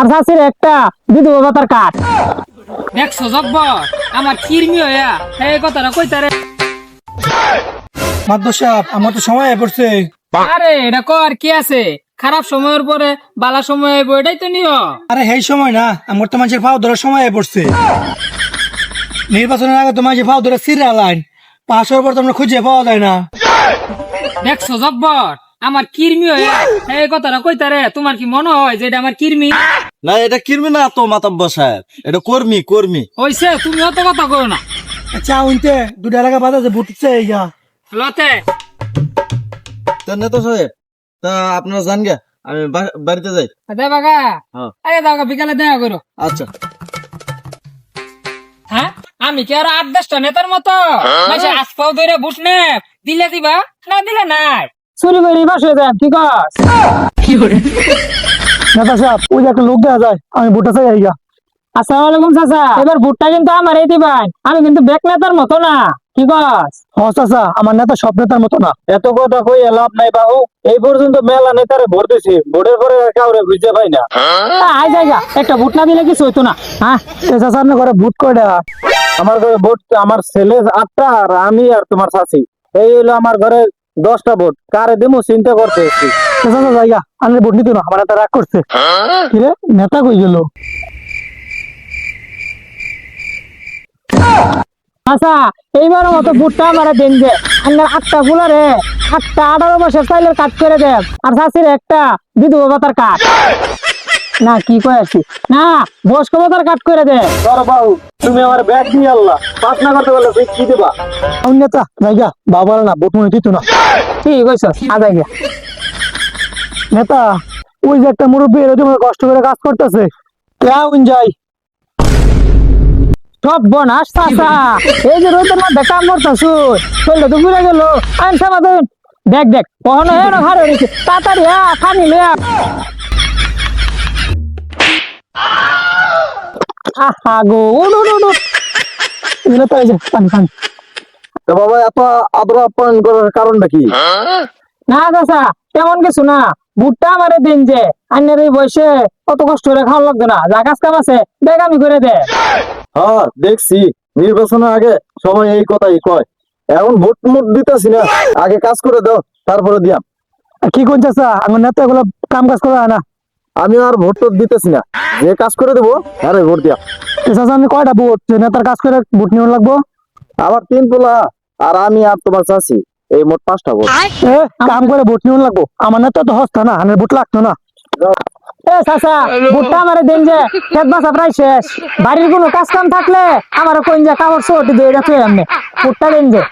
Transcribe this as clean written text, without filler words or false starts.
আর চাষির একটা বিধবা ভাতার কার্ড। দেখছো জব্বর আমার কিরমি হইয়া এই কথাটা কইতারে। মাদ্দর সাহেব আমার তো সময় হয়ে পড়ছে। আরে এটা কর কি আছে, খারাপ সময়ের পরে বালা সময় আইবো, এটাই তো নিও। আরে এই সময় না, আমার তো মানুষের পাও ধরার সময় হয়ে পড়ছে। নির্বাচনের আগে তো মানুষের পাও ধরে সিরিয়াল লাইন পাশ হওয়ার পর তো আমরা খুঁজে পাওয়া যায় না। দেখছো জব্বর আমার কিরমি হইয়া এই কথাটা কইতারে, তোমার কি মনে হয় যে এটা আমার কিরমি? না এটা কিরমি না তো মাতাব্বর সাহেব, এটা কর্মী কর্মী। হইছে, তুমি অত কথা কই না। চা উনতে দুটো এলাকা বাদ আছে বুটছে এইগা। লতে তা নেতা সাহেব, তা আপনারা জান গে, আমি বাড়িতে যাই। দে বাগা। হ্যাঁ। আরে দাও বিকালে দেখা করো। আচ্ছা। হ্যাঁ আমি কি আর 8-10টা নেতার মতো মাসে আসপাও ধরে বুট নে দিলে দিবা, না দিলে নাই। চুরি করে বসে যায়, ঠিক আছে? নেতা সাহেব ওই যে একটা লোক দেখা যায়, আমি বুটটা চাই এইগা। আসসালামু আলাইকুম চাচা, এবার ভোটটা কিন্তু আমার এই দিবেন, আমি কিন্তু ব্যাক নেতার মতো না, ঠিক আছে? হ্যাঁ চাচা, আমার নেতা সব নেতার মতো না। এত কথা কই লাভ নাই বাবু, এই পর্যন্ত মেলা নেতারে ভোট দিছি, ভোটের পরে কাউরে বুঝতে পাই না। আই জায়গা একটা ভোট না দিলে কিছু হইতো না। হ্যাঁ চাচা আপনার ঘরে বুট কয়টা? আমার ঘরে ভোট, আমার ছেলে 8টা আর আমি আর তোমার চাচি, এই হলো আমার ঘরে 10টা ভোট। কারে দেবো চিন্তা করতে এসেছি। চাচা জায়গা আমি বুট নিত না, আমার নেতা রাগ করছে। কিরে নেতা কই গেল? আচ্ছা এইবার মতো ভোটটা আমার দেন যে আমার 8টা ফুলারে 8টা 18 বছর চাইলে কাট করে দেব, আর চাচির একটা বিধবা ভাতার কাট। না কি কই আছি, না বয়স্ক ভাতার কাট করে দে। ধরো বাবু, তুমি আমার ব্যাগ দিয়ে আল্লাহ পাস না করতে বললে তুই কি দিবা? আমি নেতা জায়গা বাবা না বুট মনে দিত না। ঠিক কইছ, আদাই গিয়া নেতা ওই যে একটা মুরব্বী এরকম কষ্ট করে কাজ করতেছে, কেমন যাই। সব বনাস চাচা, এই যে রোদের মধ্যে কাম করতেছ, চললে তো ঘুরে গেল। আইন সমাধান দেখ দেখ কখনো এনো ঘরে রেখে তাড়াতাড়ি খানি লিয়া। আহা গো উঠ উঠ উঠ উঠ। নেতা এই যে পানি পানি। তো বাবা এত আদর আপ্যায়ন করার কারণটা কি? না চাচা তেমন কিছু না, ভুট্টা আমারে দিন যে আইনের এই বয়সে কত কষ্ট করে খাওয়া লাগবে না, যা কাজ কাম আছে দেখ আমি করে দে। হ্যাঁ দেখছি, নির্বাচনের আগে সবাই এই কথাই কয়, এখন ভোট মোট দিতেছি না, আগে কাজ করে দাও তারপরে দিয়াম। কি কোন চাচা আমার নেতা এগুলো কাম কাজ করা না। আমি আর ভোট টোট দিতেছি না, যে কাজ করে দেবো আরে ভোট দিয়া। চাচা আমি কয়টা ভোট নেতার কাজ করে ভোট নিয়ে লাগবো? আমার 3 পোলা আর আমি আর তোমার চাচি, এই মোট 5টা ভোট। কাম করে ভোট নিয়ে লাগবো, আমার নেতা তো হস্তা না, হানের ভোট লাগতো না। এ চাচা ভুট্টা আমারে দিন যে, খেত বাসা প্রায় শেষ, বাড়ির কোনো কাজ কাম থাকলে আমার কোন যে কাপড় চোটি দিয়ে রাখে এমনি ভুট্টা দিন যে।